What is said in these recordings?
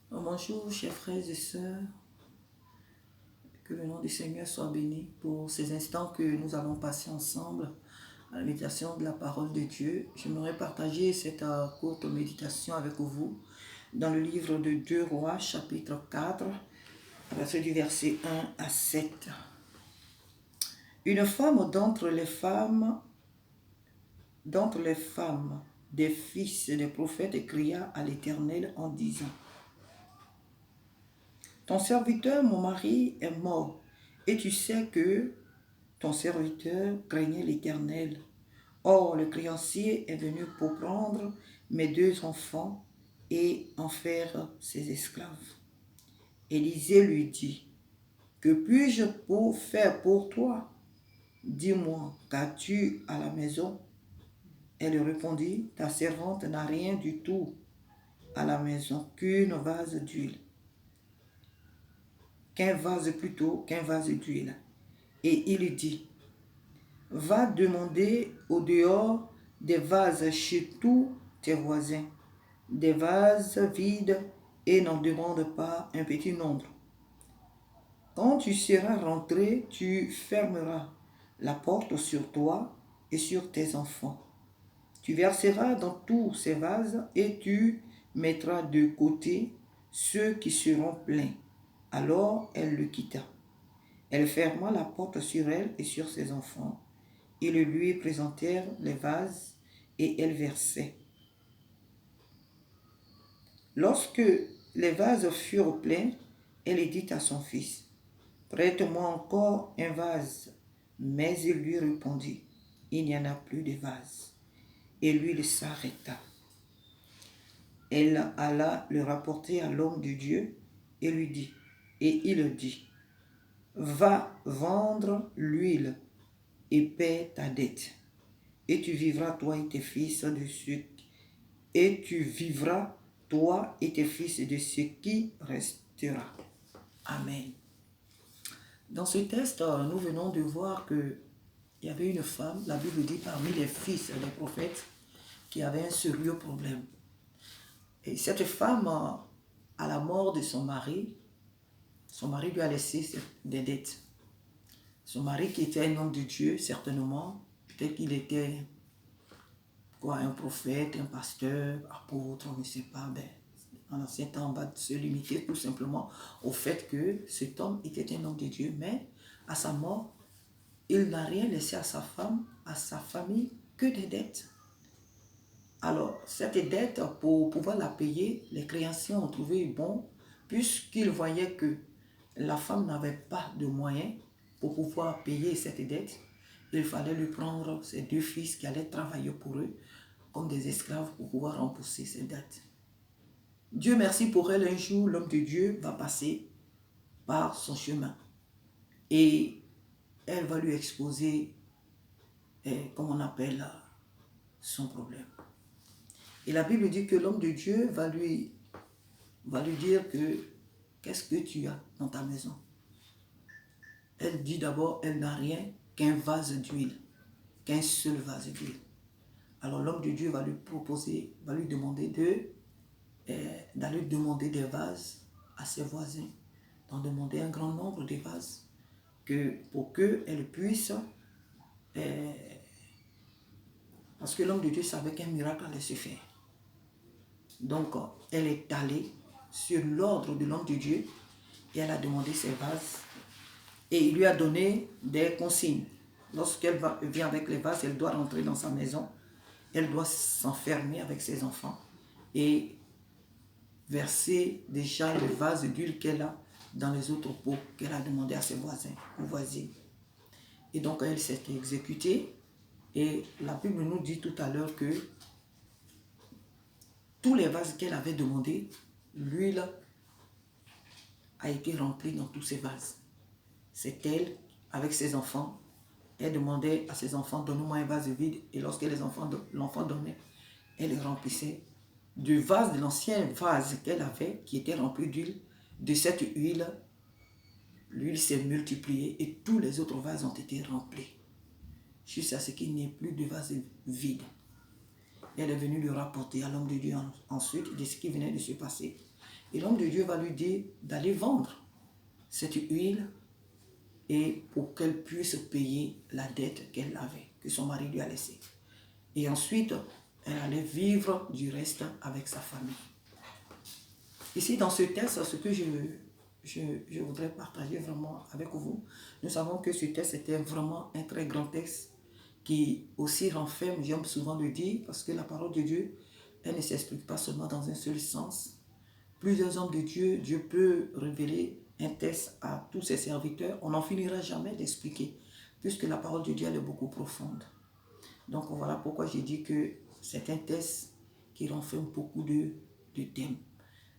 Bonjour, chers frères et sœurs, que le nom du Seigneur soit béni pour ces instants que nous allons passer ensemble à la méditation de la parole de Dieu. J'aimerais partager cette courte méditation avec vous dans le livre de 2 Rois, chapitre 4, à partir du verset 1 à 7. Une femme d'entre les femmes des fils des prophètes cria à l'Éternel en disant: ton serviteur, mon mari, est mort, et tu sais que ton serviteur craignait l'Éternel. Or, le créancier est venu pour prendre mes 2 enfants et en faire ses esclaves. Élisée lui dit: que puis-je faire pour toi? Dis-moi, qu'as-tu à la maison? Elle répondit: ta servante n'a rien du tout à la maison qu'un vase d'huile. Qu'un vase d'huile. Et il dit: va demander au dehors des vases chez tous tes voisins, des vases vides, et n'en demande pas un petit nombre. Quand tu seras rentré, tu fermeras la porte sur toi et sur tes enfants. Tu verseras dans tous ces vases et tu mettras de côté ceux qui seront pleins. Alors elle le quitta. Elle ferma la porte sur elle et sur ses enfants. Ils lui présentèrent les vases et elle versait. Lorsque les vases furent pleins, elle dit à son fils: prête-moi encore un vase. Mais il lui répondit: il n'y en a plus de vase. Et l'huile s'arrêta. Elle alla le rapporter à l'homme de Dieu et il dit: va vendre l'huile et paie ta dette. Et tu vivras, toi et tes fils, de ce qui restera. Amen. Dans ce texte, nous venons de voir qu'il y avait une femme, la Bible dit, parmi les fils des prophètes, qui avait un sérieux problème. Et cette femme, à la mort de son mari lui a laissé des dettes. Son mari, qui était un homme de Dieu, certainement, peut-être qu'il était un prophète, un pasteur, apôtre, on ne sait pas. En ancien temps, on va se limiter tout simplement au fait que cet homme était un homme de Dieu, mais à sa mort, il n'a rien laissé à sa femme, à sa famille, que des dettes. Alors, cette dette, pour pouvoir la payer, les créanciers ont trouvé bon, puisqu'ils voyaient que la femme n'avait pas de moyens pour pouvoir payer cette dette. Il fallait lui prendre ses 2 fils qui allaient travailler pour eux comme des esclaves pour pouvoir rembourser ses dettes. Dieu merci pour elle, un jour, l'homme de Dieu va passer par son chemin et elle va lui exposer, comme on appelle, son problème. Et la Bible dit que l'homme de Dieu va lui dire que qu'est-ce que tu as dans ta maison? Elle dit d'abord, elle n'a rien qu'un vase d'huile, qu'un seul vase d'huile. Alors l'homme de Dieu va lui demander d'aller demander des vases à ses voisins, d'en demander un grand nombre de vases pour qu'elle puisse, parce que l'homme de Dieu savait qu'un miracle allait se faire. Donc elle est allée sur l'ordre de l'homme de Dieu et elle a demandé ses vases et il lui a donné des consignes. Lorsqu'elle vient avec les vases, elle doit rentrer dans sa maison, elle doit s'enfermer avec ses enfants et verser déjà le vase d'huile qu'elle a dans les autres pots qu'elle a demandé à ses voisins ou voisines. Et donc elle s'est exécutée et la Bible nous dit tout à l'heure que tous les vases qu'elle avait demandé, l'huile a été remplie dans tous ces vases. C'est elle, avec ses enfants, elle demandait à ses enfants: donne-moi un vase vide. Et lorsque l'enfant donnait, elle remplissait du vase, de l'ancien vase qu'elle avait, qui était rempli d'huile. De cette huile, l'huile s'est multipliée et tous les autres vases ont été remplis, jusqu'à ce qu'il n'y ait plus de vase vide. Elle est venue le rapporter à l'homme de Dieu ensuite de ce qui venait de se passer. Et l'homme de Dieu va lui dire d'aller vendre cette huile et pour qu'elle puisse payer la dette qu'elle avait, que son mari lui a laissée. Et ensuite, elle allait vivre du reste avec sa famille. Ici, dans ce texte, ce que je voudrais partager vraiment avec vous, nous savons que ce texte était vraiment un très grand texte qui aussi renferme, j'aime souvent le dire, parce que la parole de Dieu, elle ne s'explique pas seulement dans un seul sens. Plusieurs hommes de Dieu, Dieu peut révéler un texte à tous ses serviteurs. On n'en finira jamais d'expliquer, puisque la parole de Dieu elle est beaucoup profonde. Donc voilà pourquoi j'ai dit que c'est un texte qui renferme beaucoup de thèmes.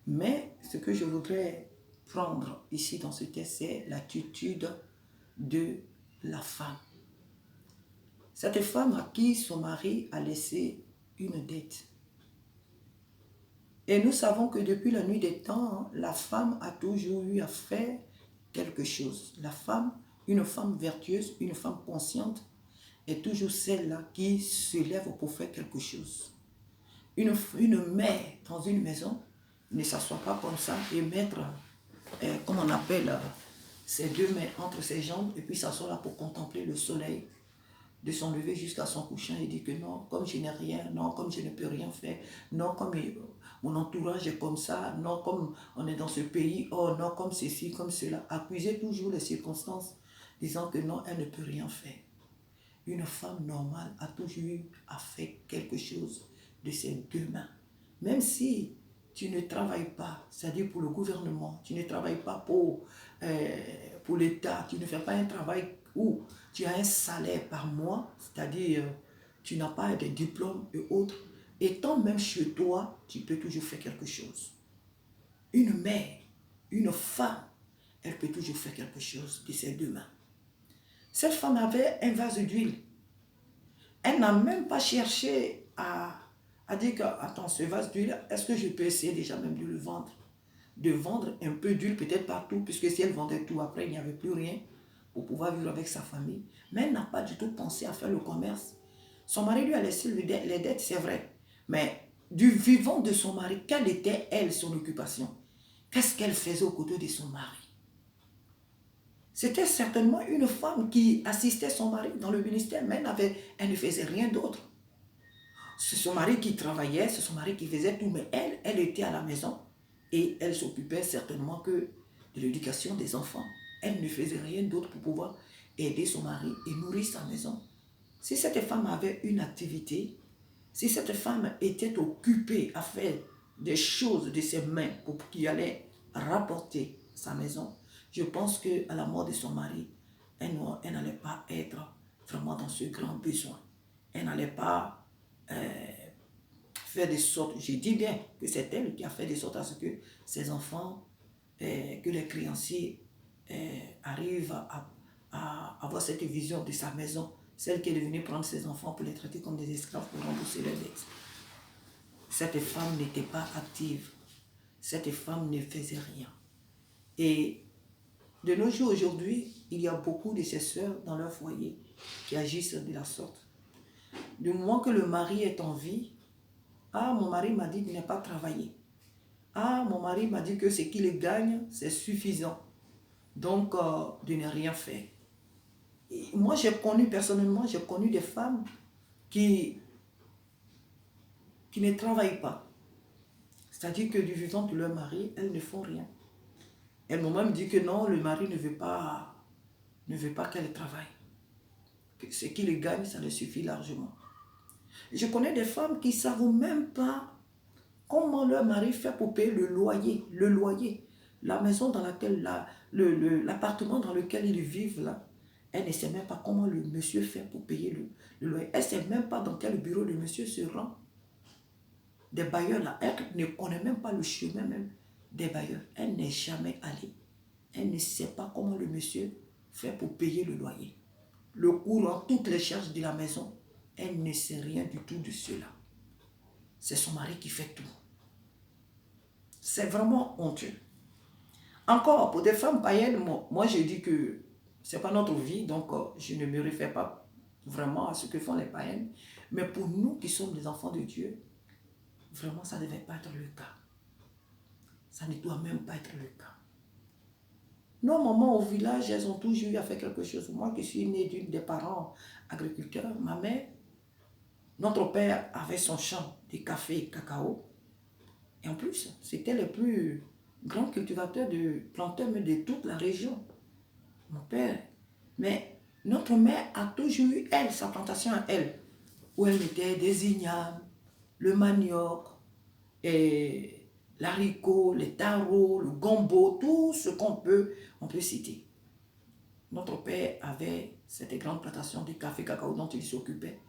Mais ce que je voudrais prendre ici dans ce texte, c'est l'attitude de la femme. Cette femme à qui son mari a laissé une dette. Et nous savons que depuis la nuit des temps, la femme a toujours eu à faire quelque chose. La femme, une femme vertueuse, une femme consciente, est toujours celle-là qui se lève pour faire quelque chose. Une mère dans une maison ne s'assoit pas comme ça et mettre, comme on appelle, ses deux mains entre ses jambes et puis s'assoit là pour contempler le soleil de son lever jusqu'à son couchant et dit que non, comme je n'ai rien, non, comme je ne peux rien faire, non, comme mon entourage est comme ça, non, comme on est dans ce pays, oh non, comme ceci, comme cela. Accuser toujours les circonstances, disant que non, elle ne peut rien faire. Une femme normale a toujours eu à faire quelque chose de ses deux mains. Même si tu ne travailles pas, c'est-à-dire pour le gouvernement, tu ne travailles pas pour l'État, tu ne fais pas un travail où tu as un salaire par mois, c'est-à-dire tu n'as pas de diplôme et autres, étant même chez toi, tu peux toujours faire quelque chose. Une mère, une femme, elle peut toujours faire quelque chose de ses deux mains. Cette femme avait un vase d'huile. Elle n'a même pas cherché à dire que, attends, ce vase d'huile, est-ce que je peux essayer déjà même de le vendre? De vendre un peu d'huile, peut-être pas tout, puisque si elle vendait tout, après, il n'y avait plus rien pour pouvoir vivre avec sa famille. Mais elle n'a pas du tout pensé à faire le commerce. Son mari lui a laissé les dettes, c'est vrai. Mais du vivant de son mari, quelle était, elle, son occupation? Qu'est-ce qu'elle faisait aux côtés de son mari? C'était certainement une femme qui assistait son mari dans le ministère, mais elle ne faisait rien d'autre. C'est son mari qui travaillait, c'est son mari qui faisait tout, mais elle était à la maison et elle s'occupait certainement que de l'éducation des enfants. Elle ne faisait rien d'autre pour pouvoir aider son mari et nourrir sa maison. Si cette femme avait une activité, si cette femme était occupée à faire des choses de ses mains pour qui allait rapporter sa maison, je pense qu'à la mort de son mari, elle n'allait pas être vraiment dans ce grand besoin. Elle n'allait pas faire de sorte, je dis bien que c'est elle qui a fait de sorte à ce que ses enfants, que les créanciers arrivent à avoir cette vision de sa maison, celle qui est venue prendre ses enfants pour les traiter comme des esclaves pour rembourser leurs dettes. Cette femme n'était pas active. Cette femme ne faisait rien. Et de nos jours aujourd'hui, il y a beaucoup de ces sœurs dans leur foyer qui agissent de la sorte. Du moment que le mari est en vie, ah, mon mari m'a dit de ne pas travailler. Ah, mon mari m'a dit que ce qu'il gagne, c'est suffisant. Donc, de ne rien faire. Et moi, personnellement, j'ai connu des femmes qui ne travaillent pas. C'est-à-dire que du vivant de leur mari, elles ne font rien. Elles m'ont même dit que non, le mari ne veut pas qu'elle travaille. Que ce qu'il gagne, ça le suffit largement. Je connais des femmes qui ne savent même pas comment leur mari fait pour payer le loyer. La maison dans laquelle, l'appartement dans lequel ils vivent là, elle ne sait même pas comment le monsieur fait pour payer le loyer. Elle ne sait même pas dans quel bureau le monsieur se rend. Des bailleurs là, elle ne connaît même pas le chemin même des bailleurs. Elle n'est jamais allée. Elle ne sait pas comment le monsieur fait pour payer le loyer. Le courant, toutes les charges de la maison, elle ne sait rien du tout de cela. C'est son mari qui fait tout. C'est vraiment honteux. Encore, pour des femmes païennes, moi je dis que ce n'est pas notre vie, donc je ne me réfère pas vraiment à ce que font les païennes. Mais pour nous qui sommes des enfants de Dieu, vraiment ça ne devait pas être le cas. Ça ne doit même pas être le cas. Nos mamans au village, elles ont toujours eu à faire quelque chose. Moi qui suis née des parents agriculteurs, ma mère, notre père avait son champ de café et cacao. Et en plus, c'était le plus grand cultivateur de planteurs de toute la région. Mon père. Mais notre mère a toujours eu, elle, sa plantation à elle, où elle mettait des ignames, le manioc, et l'haricot, les tarots, le gombo, tout ce on peut citer. Notre père avait cette grande plantation de café cacao dont il s'occupait.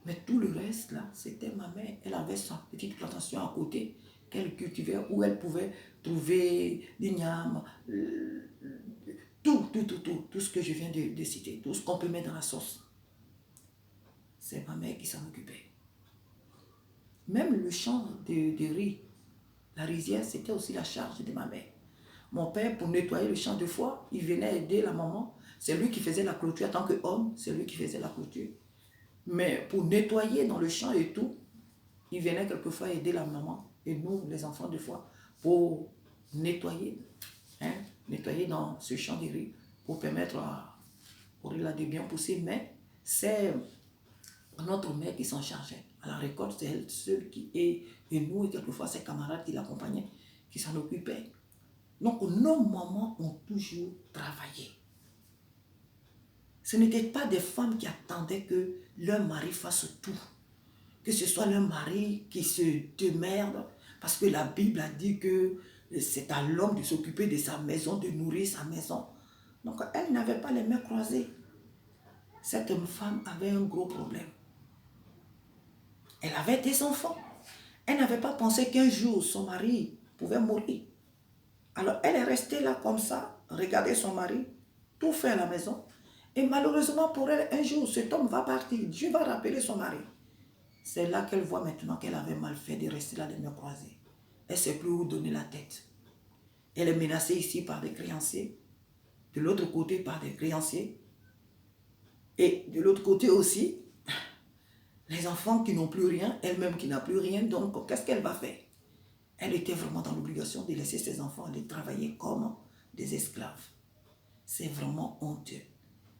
Mais tout le reste, là, c'était ma mère. Elle avait sa petite plantation à côté qu'elle cultivait, où elle pouvait trouver l'igname, tout ce que je viens de citer, tout ce qu'on peut mettre dans la sauce. C'est ma mère qui s'en occupait. Même le champ de riz, la rizière, c'était aussi la charge de ma mère. Mon père, pour nettoyer le champ de foie, il venait aider la maman. C'est lui qui faisait la clôture en tant qu'homme, c'est lui qui faisait la clôture. Mais pour nettoyer dans le champ et tout, il venait quelquefois aider la maman et nous, les enfants de foi, pour nettoyer, nettoyer dans ce champ de riz, pour permettre au riz de bien pousser. Mais c'est notre mère qui s'en chargeait. À la récolte, c'est elle seule qui est, et nous, et quelquefois ses camarades qui l'accompagnaient, qui s'en occupaient. Donc, nos mamans ont toujours travaillé. Ce n'étaient pas des femmes qui attendaient que leur mari fasse tout. Que ce soit leur mari qui se démerde, parce que la Bible a dit que c'est à l'homme de s'occuper de sa maison, de nourrir sa maison. Donc, elle n'avait pas les mains croisées. Cette femme avait un gros problème. Elle avait des enfants. Elle n'avait pas pensé qu'un jour, son mari pouvait mourir. Alors, elle est restée là comme ça, regarder son mari, tout fait à la maison. Et malheureusement pour elle, un jour, cet homme va partir. Dieu va rappeler son mari. C'est là qu'elle voit maintenant qu'elle avait mal fait de rester là, de me croiser. Elle ne sait plus où donner la tête. Elle est menacée ici par des créanciers, de l'autre côté par des créanciers, et de l'autre côté aussi, les enfants qui n'ont plus rien, elle-même qui n'a plus rien, donc qu'est-ce qu'elle va faire? Elle était vraiment dans l'obligation de laisser ses enfants aller travailler comme des esclaves. C'est vraiment honteux.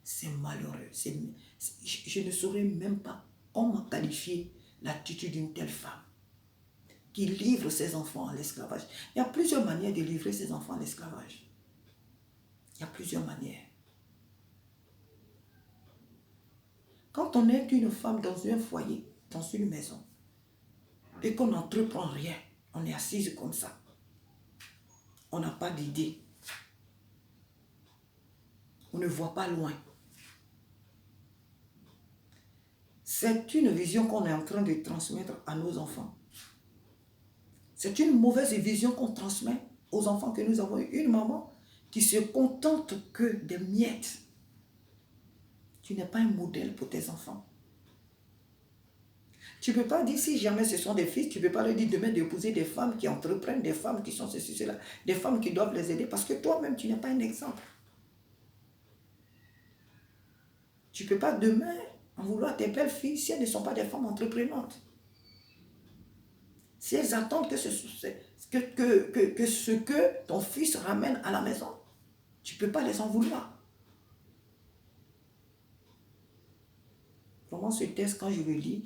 C'est malheureux. Je ne saurais même pas comment qualifier l'attitude d'une telle femme qui livre ses enfants à l'esclavage. Il y a plusieurs manières de livrer ses enfants à l'esclavage. Il y a plusieurs manières. Quand on est une femme dans un foyer, dans une maison, et qu'on n'entreprend rien, on est assise comme ça. On n'a pas d'idée. On ne voit pas loin. C'est une vision qu'on est en train de transmettre à nos enfants. C'est une mauvaise vision qu'on transmet aux enfants que nous avons. Une maman qui se contente que des miettes. Tu n'es pas un modèle pour tes enfants. Tu ne peux pas dire, si jamais ce sont des fils, tu ne peux pas leur dire demain d'épouser des femmes qui entreprennent, des femmes qui sont ceci, cela, des femmes qui doivent les aider, parce que toi-même, tu n'es pas un exemple. Tu ne peux pas demain en vouloir à tes belles filles si elles ne sont pas des femmes entreprenantes. Si elles attendent que ce que ton fils ramène à la maison, tu ne peux pas les en vouloir. Vraiment, ce texte, quand je le lis,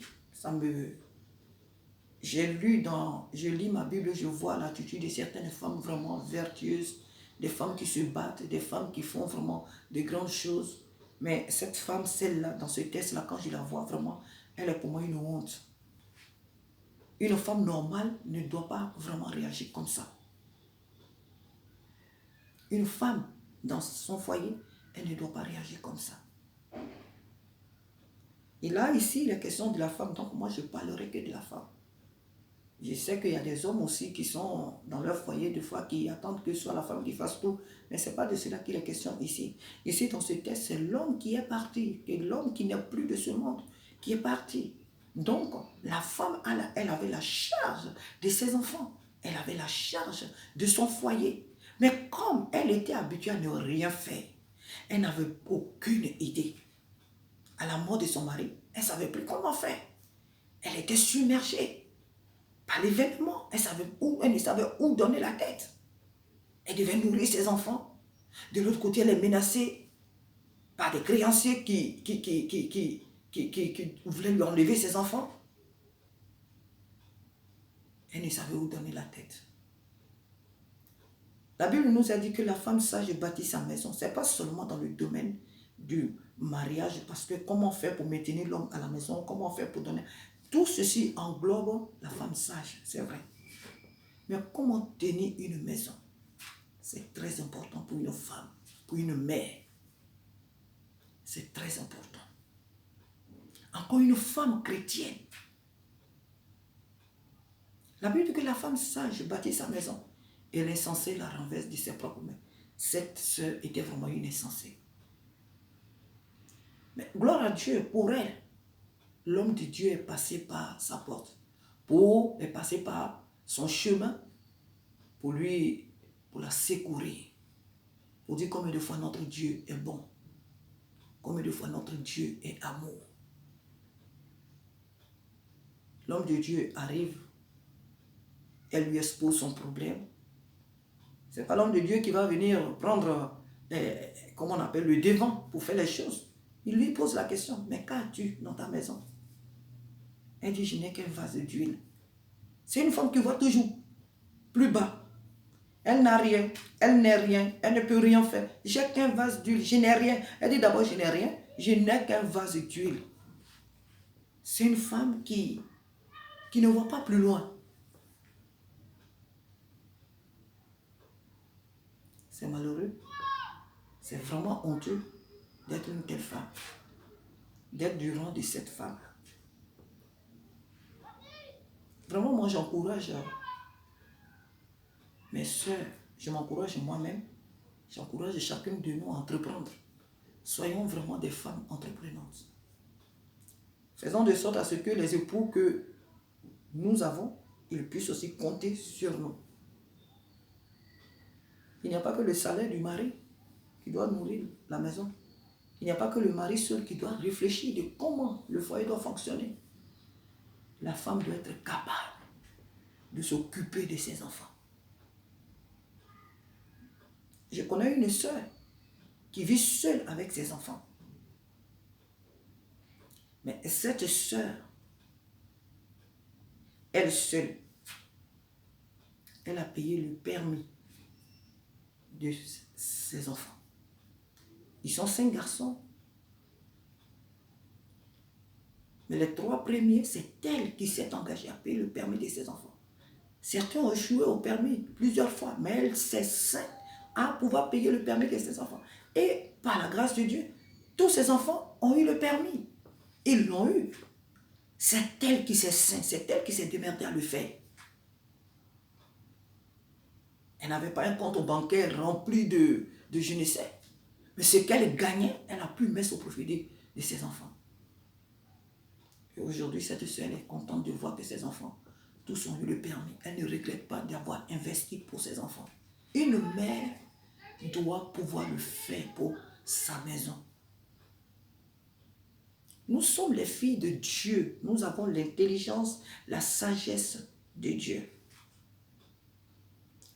je lis ma Bible, je vois l'attitude de certaines femmes vraiment vertueuses, des femmes qui se battent, des femmes qui font vraiment de grandes choses. Mais cette femme, celle-là, dans ce texte-là, quand je la vois, vraiment, elle est pour moi une honte. Une femme normale ne doit pas vraiment réagir comme ça. Une femme, dans son foyer, elle ne doit pas réagir comme ça. Et là, ici, il est question de la femme, donc moi, je ne parlerai que de la femme. Je sais qu'il y a des hommes aussi qui sont dans leur foyer, des fois, qui attendent que ce soit la femme qui fasse tout. Mais ce n'est pas de cela qu'il est question ici. Ici, dans ce texte, c'est l'homme qui est parti. Et l'homme qui n'est plus de ce monde, qui est parti. Donc, la femme, elle avait la charge de ses enfants. Elle avait la charge de son foyer. Mais comme elle était habituée à ne rien faire, elle n'avait aucune idée. À la mort de son mari, elle ne savait plus comment faire. Elle était submergée par l'événement. Elle ne savait où donner la tête. Elle devait nourrir ses enfants. De l'autre côté, elle est menacée par des créanciers qui voulaient lui enlever ses enfants. Elle ne savait où donner la tête. La Bible nous a dit que la femme sage bâtit sa maison. Ce n'est pas seulement dans le domaine du mariage, parce que comment faire pour maintenir l'homme à la maison, comment faire pour donner... Tout ceci englobe la femme sage, c'est vrai. Mais comment tenir une maison? C'est très important pour une femme, pour une mère. C'est très important. Encore une femme chrétienne. La Bible dit que la femme sage bâtit sa maison et l'insensée la renverse de ses propres mains. Cette sœur était vraiment une insensée. Mais gloire à Dieu, pour elle, l'homme de Dieu est passé par sa porte. Est passé par son chemin pour la secourir. Pour dire combien de fois notre Dieu est bon. Combien de fois notre Dieu est amour. L'homme de Dieu arrive, elle lui expose son problème. Ce n'est pas l'homme de Dieu qui va venir prendre, comment on appelle, le devant pour faire les choses. Il lui pose la question, mais qu'as-tu dans ta maison? Elle dit, je n'ai qu'un vase d'huile. C'est une femme qui voit toujours plus bas. Elle n'a rien, elle n'est rien, elle ne peut rien faire. J'ai qu'un vase d'huile, je n'ai rien. Elle dit d'abord, je n'ai rien, je n'ai qu'un vase d'huile. C'est une femme qui ne voit pas plus loin. C'est malheureux. C'est vraiment honteux d'être une telle femme. D'être du rang de cette femme. Vraiment, moi, j'encourage mes soeurs, je m'encourage moi-même, j'encourage chacune de nous à entreprendre. Soyons vraiment des femmes entreprenantes. Faisons de sorte à ce que les époux que nous avons, ils puissent aussi compter sur nous. Il n'y a pas que le salaire du mari qui doit nourrir la maison. Il n'y a pas que le mari seul qui doit réfléchir de comment le foyer doit fonctionner. La femme doit être capable de s'occuper de ses enfants. Je connais une sœur qui vit seule avec ses enfants. Mais cette sœur, elle seule, elle a payé le permis de ses enfants. Ils sont 5 garçons. Mais les 3 premiers, c'est elle qui s'est engagée à payer le permis de ses enfants. Certains ont échoué au permis plusieurs fois, mais elle s'est à pouvoir payer le permis de ses enfants. Et par la grâce de Dieu, tous ses enfants ont eu le permis. Ils l'ont eu. C'est elle qui s'est sainte, c'est elle qui s'est démerdée à le faire. Elle n'avait pas un compte bancaire rempli de je ne sais. Mais ce qu'elle gagnait, elle a pu mettre au profit de ses enfants. Et aujourd'hui, cette soeur, elle est contente de voir que ses enfants, tous ont eu le permis. Elle ne regrette pas d'avoir investi pour ses enfants. Une mère doit pouvoir le faire pour sa maison. Nous sommes les filles de Dieu. Nous avons l'intelligence, la sagesse de Dieu.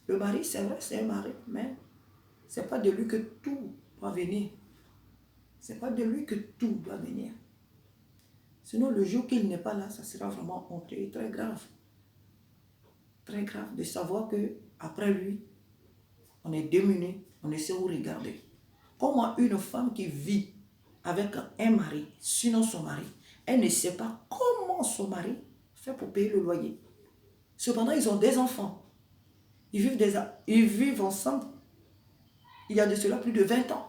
Le mari, c'est vrai, c'est un mari, mais ce n'est pas de lui que tout doit venir. Ce n'est pas de lui que tout doit venir. Sinon, le jour qu'il n'est pas là, ça sera vraiment honteux et très grave. Très grave de savoir qu'après lui, on est démuni, on ne sait où regarder. Comment une femme qui vit avec un mari, sinon son mari, elle ne sait pas comment son mari fait pour payer le loyer. Cependant, ils ont des enfants. Ils vivent ensemble. Il y a de cela plus de 20 ans.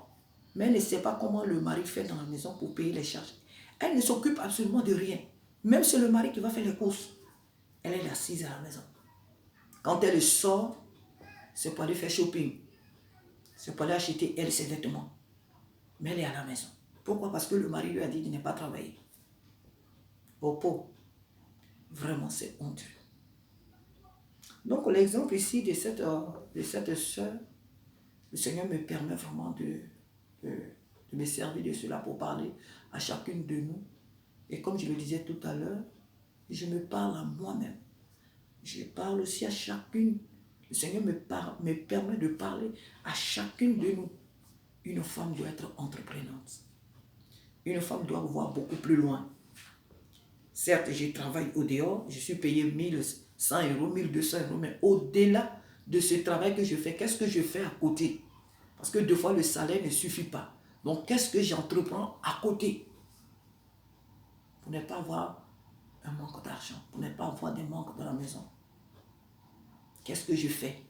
Mais elle ne sait pas comment le mari fait dans la maison pour payer les charges. Elle ne s'occupe absolument de rien. Même c'est le mari qui va faire les courses. Elle est assise à la maison. Quand elle sort, c'est pour aller faire shopping. C'est pour aller acheter, elle, ses vêtements. Mais elle est à la maison. Pourquoi? Parce que le mari lui a dit de ne pas travailler. Au pot. Vraiment, c'est honteux. Donc, l'exemple ici de cette sœur, le Seigneur me permet vraiment de me servir de cela pour parler à chacune de nous. Et comme je le disais tout à l'heure, je me parle à moi-même. Je parle aussi à chacune Le Seigneur me permet de parler à chacune de nous. Une femme doit être entreprenante. Une femme doit voir beaucoup plus loin. Certes, je travaille au dehors, je suis payé 1100 euros, 1200 euros, mais au-delà de ce travail que je fais, qu'est-ce que je fais à côté? Parce que deux fois, le salaire ne suffit pas. Donc, qu'est-ce que j'entreprends à côté? Pour ne pas avoir un manque d'argent, pour ne pas avoir des manques dans la maison. Qu'est-ce que je fais?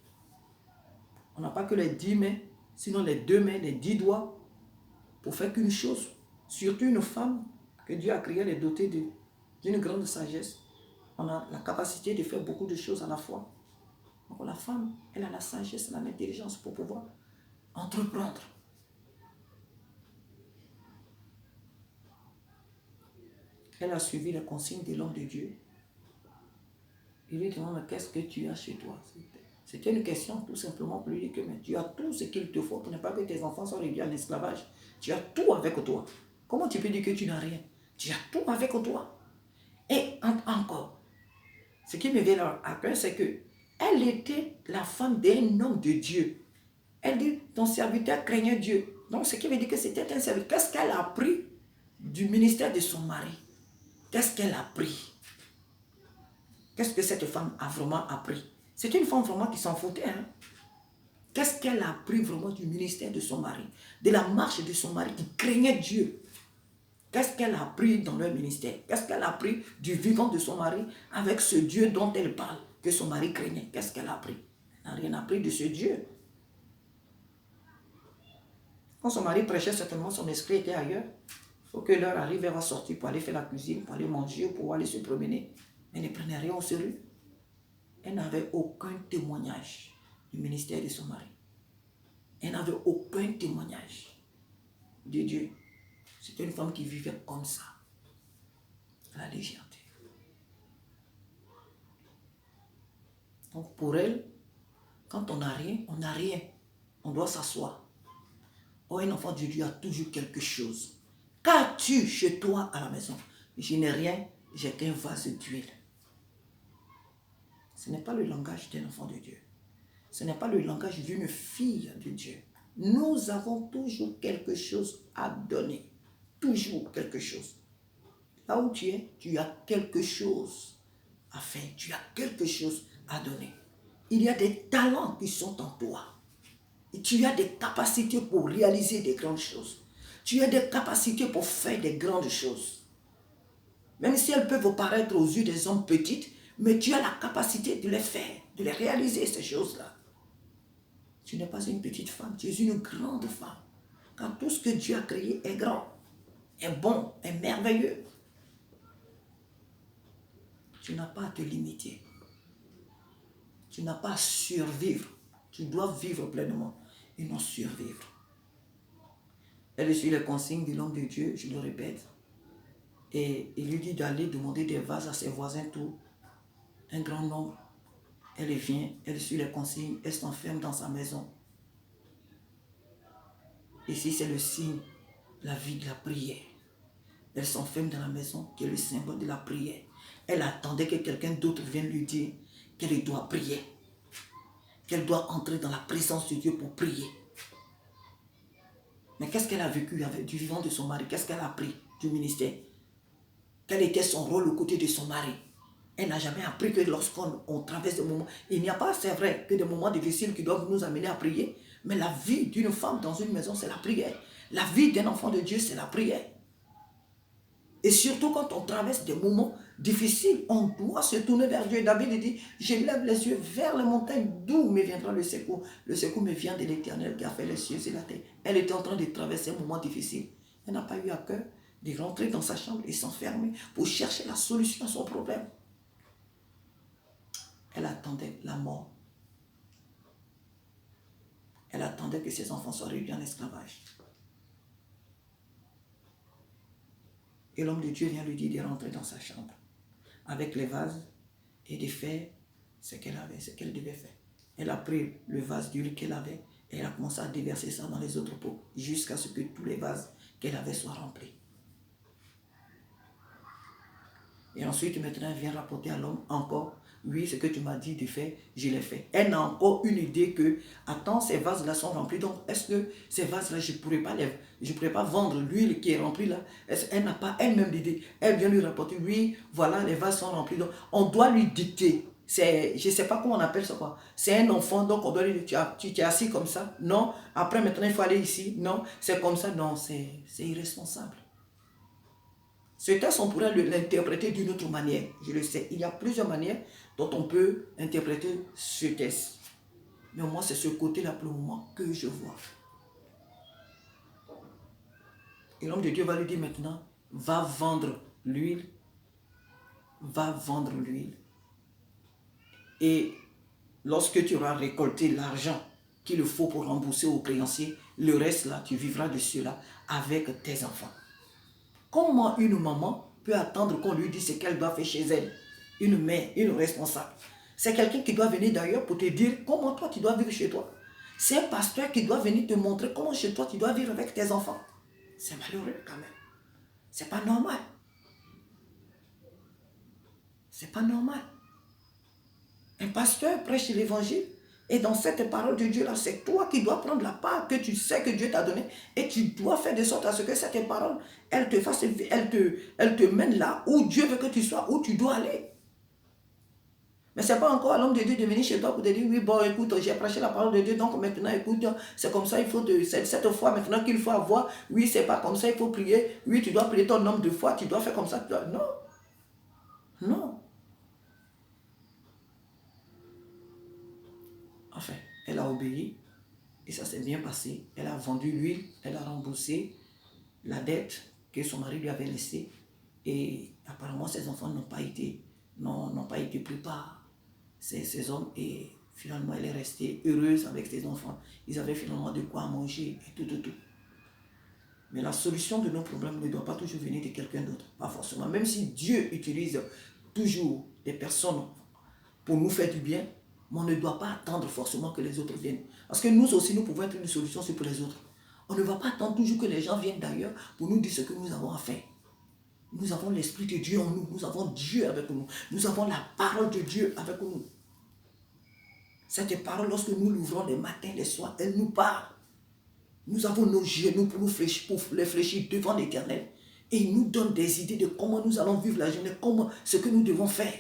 On n'a pas que les 10 mains, sinon les 2 mains, les 10 doigts, pour faire qu'une chose. Surtout une femme que Dieu a créée, elle est dotée d'une grande sagesse. On a la capacité de faire beaucoup de choses à la fois. Donc la femme, elle a la sagesse, elle a l'intelligence pour pouvoir entreprendre. Elle a suivi les consignes de l'homme de Dieu. Il lui demande, qu'est-ce que tu as chez toi? C'était une question tout simplement pour lui dire que mais tu as tout ce qu'il te faut pour ne pas que tes enfants soient réduits à l'esclavage. Tu as tout avec toi. Comment tu peux dire que tu n'as rien? Tu as tout avec toi. Et encore, ce qui me vient à cœur, c'est que elle était la femme d'un homme de Dieu. Elle dit, ton serviteur craignait Dieu. Donc, ce qui veut dire que c'était un serviteur. Qu'est-ce qu'elle a appris du ministère de son mari? Qu'est-ce qu'elle a appris? Qu'est-ce que cette femme a vraiment appris? C'est une femme vraiment qui s'en foutait. Hein? Qu'est-ce qu'elle a appris vraiment du ministère de son mari? De la marche de son mari qui craignait Dieu. Qu'est-ce qu'elle a appris dans leur ministère? Qu'est-ce qu'elle a appris du vivant de son mari avec ce Dieu dont elle parle, que son mari craignait? Qu'est-ce qu'elle a appris? Elle n'a rien appris de ce Dieu. Quand son mari prêchait, certainement son esprit était ailleurs. Il faut que l'heure arrive, elle va sortir pour aller faire la cuisine, pour aller manger, pour aller se promener. Elle ne prenait rien au sérieux. Elle n'avait aucun témoignage du ministère de son mari. Elle n'avait aucun témoignage de Dieu. C'était une femme qui vivait comme ça, à la légèreté. Donc pour elle, quand on n'a rien, on n'a rien. On doit s'asseoir. Oh, un enfant de Dieu a toujours quelque chose. Qu'as-tu chez toi à la maison? Je n'ai rien, j'ai qu'un vase d'huile. Ce n'est pas le langage d'un enfant de Dieu. Ce n'est pas le langage d'une fille de Dieu. Nous avons toujours quelque chose à donner. Toujours quelque chose. Là où tu es, tu as quelque chose à faire. Tu as quelque chose à donner. Il y a des talents qui sont en toi. Et tu as des capacités pour réaliser des grandes choses. Tu as des capacités pour faire des grandes choses. Même si elles peuvent paraître aux yeux des hommes petites, mais tu as la capacité de les faire, de les réaliser, ces choses-là. Tu n'es pas une petite femme, tu es une grande femme. Car tout ce que Dieu a créé est grand, est bon, est merveilleux. Tu n'as pas à te limiter. Tu n'as pas à survivre. Tu dois vivre pleinement et non survivre. Elle suit les consignes de l'homme de Dieu, je le répète. Et il lui dit d'aller demander des vases à ses voisins, tout, un grand nombre. Elle vient, elle suit les consignes, elle s'enferme dans sa maison. Ici, c'est le signe de la vie de la prière. Elle s'enferme dans la maison, qui est le symbole de la prière. Elle attendait que quelqu'un d'autre vienne lui dire qu'elle doit prier. Qu'elle doit entrer dans la présence de Dieu pour prier. Mais qu'est-ce qu'elle a vécu avec du vivant de son mari? Qu'est-ce qu'elle a appris du ministère? Quel était son rôle aux côtés de son mari? Elle n'a jamais appris que lorsqu'on traverse des moments, il n'y a pas, c'est vrai, que des moments difficiles qui doivent nous amener à prier, mais la vie d'une femme dans une maison, c'est la prière. La vie d'un enfant de Dieu, c'est la prière. Et surtout quand on traverse des moments difficiles, on doit se tourner vers Dieu. David dit, je lève les yeux vers les montagnes, d'où me viendra le secours. Le secours me vient de l'Éternel qui a fait les cieux et la terre. Elle était en train de traverser un moment difficile. Elle n'a pas eu à cœur de rentrer dans sa chambre et s'enfermer pour chercher la solution à son problème. Elle attendait la mort. Elle attendait que ses enfants soient réduits en esclavage. Et l'homme de Dieu vient lui dire de rentrer dans sa chambre avec les vases et de faire ce qu'elle avait, ce qu'elle devait faire. Elle a pris le vase d'huile qu'elle avait et elle a commencé à déverser ça dans les autres pots jusqu'à ce que tous les vases qu'elle avait soient remplis. Et ensuite, maintenant, elle vient rapporter à l'homme encore, oui, ce que tu m'as dit de faire, je l'ai fait. Elle a encore une idée que, attends, ces vases-là sont remplis, donc est-ce que ces vases-là, je ne pourrais pas vendre l'huile qui est remplie là? Elle n'a pas elle-même l'idée. Elle vient lui rapporter, oui, voilà, les vases sont remplis, donc on doit lui dicter. Je ne sais pas comment on appelle ça, quoi. C'est un enfant, donc on doit lui dire, tu es assis comme ça? Non. Après, maintenant, il faut aller ici? Non. C'est comme ça? Non, c'est irresponsable. Ce texte, on pourrait l'interpréter d'une autre manière. Je le sais. Il y a plusieurs manières dont on peut interpréter ce texte. Mais moi, c'est ce côté-là pour le moment que je vois. Et l'homme de Dieu va lui dire maintenant, va vendre l'huile. Va vendre l'huile. Et lorsque tu auras récolté l'argent qu'il faut pour rembourser au créancier, le reste là, tu vivras de cela avec tes enfants. Comment une maman peut attendre qu'on lui dise ce qu'elle doit faire chez elle? Une mère, une responsable. C'est quelqu'un qui doit venir d'ailleurs pour te dire comment toi tu dois vivre chez toi. C'est un pasteur qui doit venir te montrer comment chez toi tu dois vivre avec tes enfants. C'est malheureux quand même. C'est pas normal. C'est pas normal. Un pasteur prêche l'évangile et dans cette parole de Dieu là, c'est toi qui dois prendre la part que tu sais que Dieu t'a donnée et tu dois faire de sorte à ce que cette parole, elle te mène là où Dieu veut que tu sois, où tu dois aller. Mais ce n'est pas encore à l'homme de Dieu de venir chez toi pour te dire, oui, bon, écoute, j'ai prêché la parole de Dieu, donc maintenant, écoute, c'est comme ça, c'est cette foi maintenant qu'il faut avoir, oui, c'est pas comme ça, il faut prier, oui, tu dois prier ton homme de foi, tu dois faire comme ça, non, non. Enfin, elle a obéi, et ça s'est bien passé, elle a vendu l'huile, elle a remboursé la dette que son mari lui avait laissée, et apparemment, ses enfants n'ont pas été pris par ces hommes, et finalement, elle est restée heureuse avec ses enfants. Ils avaient finalement de quoi manger et tout. Mais la solution de nos problèmes ne doit pas toujours venir de quelqu'un d'autre. Pas forcément. Même si Dieu utilise toujours des personnes pour nous faire du bien, mais on ne doit pas attendre forcément que les autres viennent. Parce que nous aussi, nous pouvons être une solution pour les autres. On ne va pas attendre toujours que les gens viennent d'ailleurs pour nous dire ce que nous avons à faire. Nous avons l'Esprit de Dieu en nous. Nous avons Dieu avec nous. Nous avons la parole de Dieu avec nous. Cette parole, lorsque nous l'ouvrons les matins, les soirs, elle nous parle. Nous avons nos genoux pour les fléchir devant l'Éternel. Et il nous donne des idées de comment nous allons vivre la journée, ce que nous devons faire.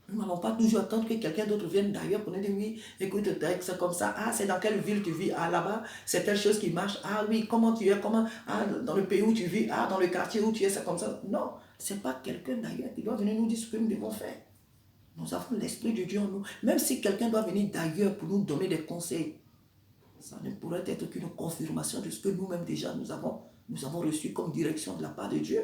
Nous n'allons pas toujours attendre que quelqu'un d'autre vienne d'ailleurs pour nous dire, oui, écoute, c'est comme ça. Ah, c'est dans quelle ville tu vis? Ah, là-bas, c'est telle chose qui marche. Ah oui, comment tu es? Ah, dans le pays où tu vis? Ah, dans le quartier où tu es, c'est comme ça. Non, ce n'est pas quelqu'un d'ailleurs qui doit venir nous dire ce que nous devons faire. Nous avons l'Esprit de Dieu en nous. Même si quelqu'un doit venir d'ailleurs pour nous donner des conseils, ça ne pourrait être qu'une confirmation de ce que nous-mêmes déjà nous avons reçu comme direction de la part de Dieu.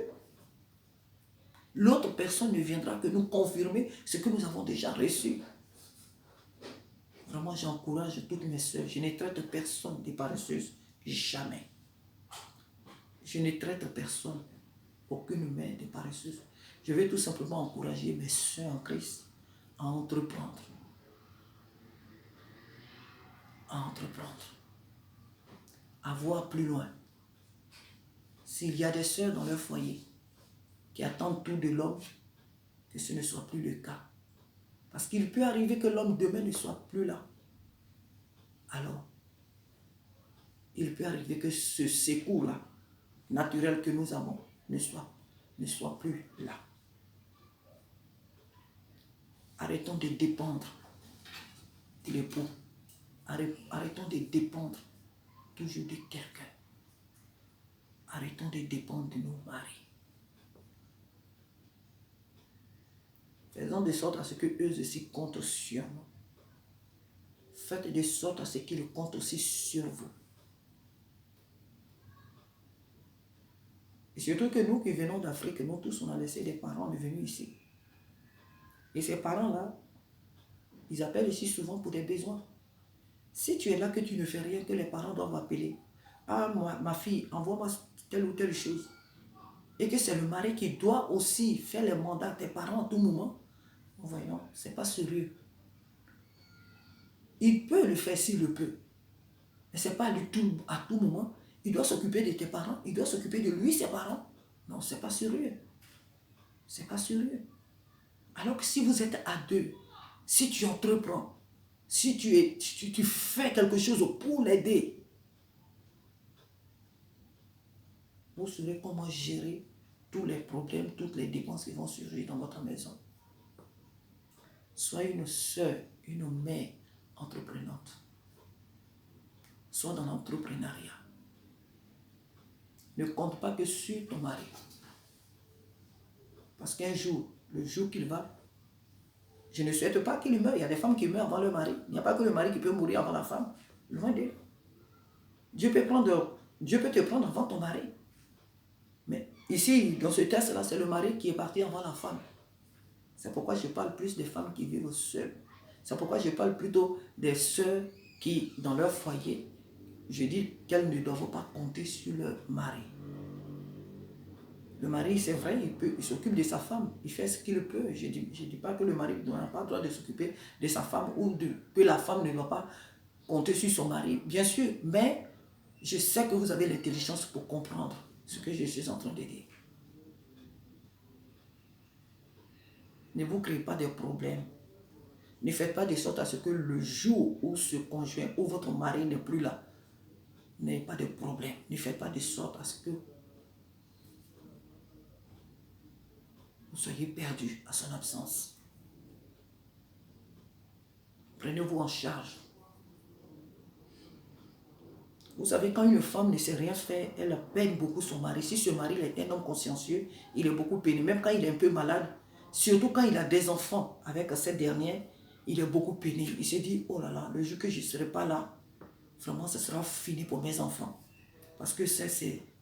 L'autre personne ne viendra que nous confirmer ce que nous avons déjà reçu. Vraiment, j'encourage toutes mes soeurs. Je ne traite personne de paresseuse. Jamais. Je ne traite personne, aucune mère de paresseuse. Je vais tout simplement encourager mes soeurs en Christ à entreprendre. À voir plus loin. S'il y a des soeurs dans leur foyer qui attendent tout de l'homme, que ce ne soit plus le cas. Parce qu'il peut arriver que l'homme demain ne soit plus là. Alors, il peut arriver que ce secours-là, naturel que nous avons, ne soit plus là. Arrêtons de dépendre de l'époux. Arrêtons de dépendre toujours de quelqu'un. Arrêtons de dépendre de nos maris. Faisons de sorte à ce qu'eux aussi comptent sur nous. Faites de sorte à ce qu'ils comptent aussi sur vous. Et surtout que nous qui venons d'Afrique, nous tous, on a laissé des parents, on est venus ici. Et ces parents-là, ils appellent ici souvent pour des besoins. Si tu es là que tu ne fais rien, que les parents doivent appeler. Ah, ma fille, envoie-moi telle ou telle chose. Et que c'est le mari qui doit aussi faire les mandats de tes parents à tout moment. Voyons, ce n'est pas sérieux. Il peut le faire s'il le peut. Mais ce n'est pas du tout à tout moment. Il doit s'occuper de tes parents. Il doit s'occuper de lui, ses parents. Non, ce n'est pas sérieux. C'est pas sérieux. Alors que si vous êtes à deux, si tu entreprends, si tu fais quelque chose pour l'aider, vous saurez comment gérer tous les problèmes, toutes les dépenses qui vont surgir dans votre maison. Sois une sœur, une mère entreprenante. Sois dans l'entrepreneuriat. Ne compte pas que sur ton mari. Parce qu'un jour, le jour qu'il va, je ne souhaite pas qu'il meure. Il y a des femmes qui meurent avant le mari. Il n'y a pas que le mari qui peut mourir avant la femme. Loin d'eux. Dieu peut te prendre avant ton mari. Mais ici, dans ce test-là, c'est le mari qui est parti avant la femme. C'est pourquoi je parle plus des femmes qui vivent seules. C'est pourquoi je parle plutôt des sœurs qui, dans leur foyer, je dis qu'elles ne doivent pas compter sur leur mari. Le mari, c'est vrai, il s'occupe de sa femme, il fait ce qu'il peut. Je dis pas que le mari n'a pas le droit de s'occuper de sa femme ou que la femme ne doit pas compter sur son mari, bien sûr, mais je sais que vous avez l'intelligence pour comprendre ce que je suis en train de dire. Ne vous créez pas de problèmes. Ne faites pas de sorte à ce que le jour où ce conjoint ou votre mari n'est plus là, n'ayez pas de problème. Ne faites pas de sorte à ce que vous soyez perdu à son absence. Prenez-vous en charge. Vous savez, quand une femme ne sait rien faire, elle peine beaucoup son mari. Si ce mari est un homme consciencieux, il est beaucoup peiné. Même quand il est un peu malade, surtout quand il a des enfants avec cette dernière, il est beaucoup peiné. Il se dit, oh là là, le jour que je ne serai pas là, vraiment, ce sera fini pour mes enfants. Parce que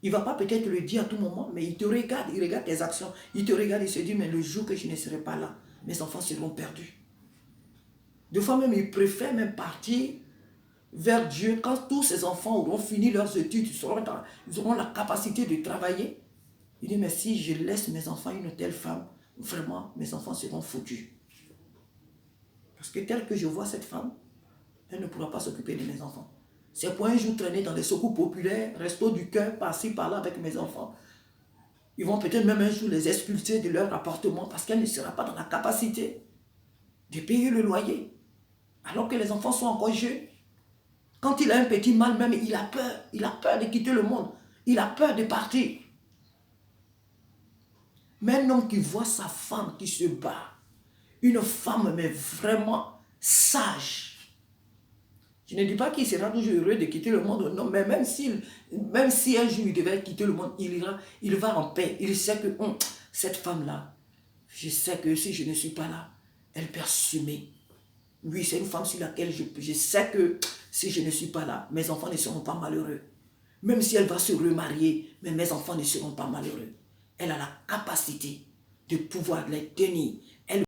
il ne va pas peut-être le dire à tout moment, mais il te regarde, il regarde tes actions. Il te regarde, il se dit, mais le jour que je ne serai pas là, mes enfants seront perdus. Des fois même, il préfère même partir vers Dieu quand tous ses enfants auront fini leurs études, ils auront la capacité de travailler. Il dit, mais si je laisse mes enfants à une telle femme, vraiment, mes enfants seront foutus. Parce que tel que je vois cette femme, elle ne pourra pas s'occuper de mes enfants. C'est pour un jour traîner dans les secours populaires, resto du cœur, par-ci, par-là avec mes enfants. Ils vont peut-être même un jour les expulser de leur appartement parce qu'elle ne sera pas dans la capacité de payer le loyer. Alors que les enfants sont encore jeunes. Quand il a un petit mal même, il a peur. Il a peur de quitter le monde. Il a peur de partir. Mais un homme qui voit sa femme qui se bat, une femme mais vraiment sage. Je ne dis pas qu'il sera toujours heureux de quitter le monde, non, mais même si un jour il devait quitter le monde, il va en paix. Il sait que cette femme-là, je sais que si je ne suis pas là, elle peut assumer. Oui, c'est une femme sur laquelle je sais que si je ne suis pas là, mes enfants ne seront pas malheureux. Même si elle va se remarier, mais mes enfants ne seront pas malheureux. Elle a la capacité de pouvoir les tenir.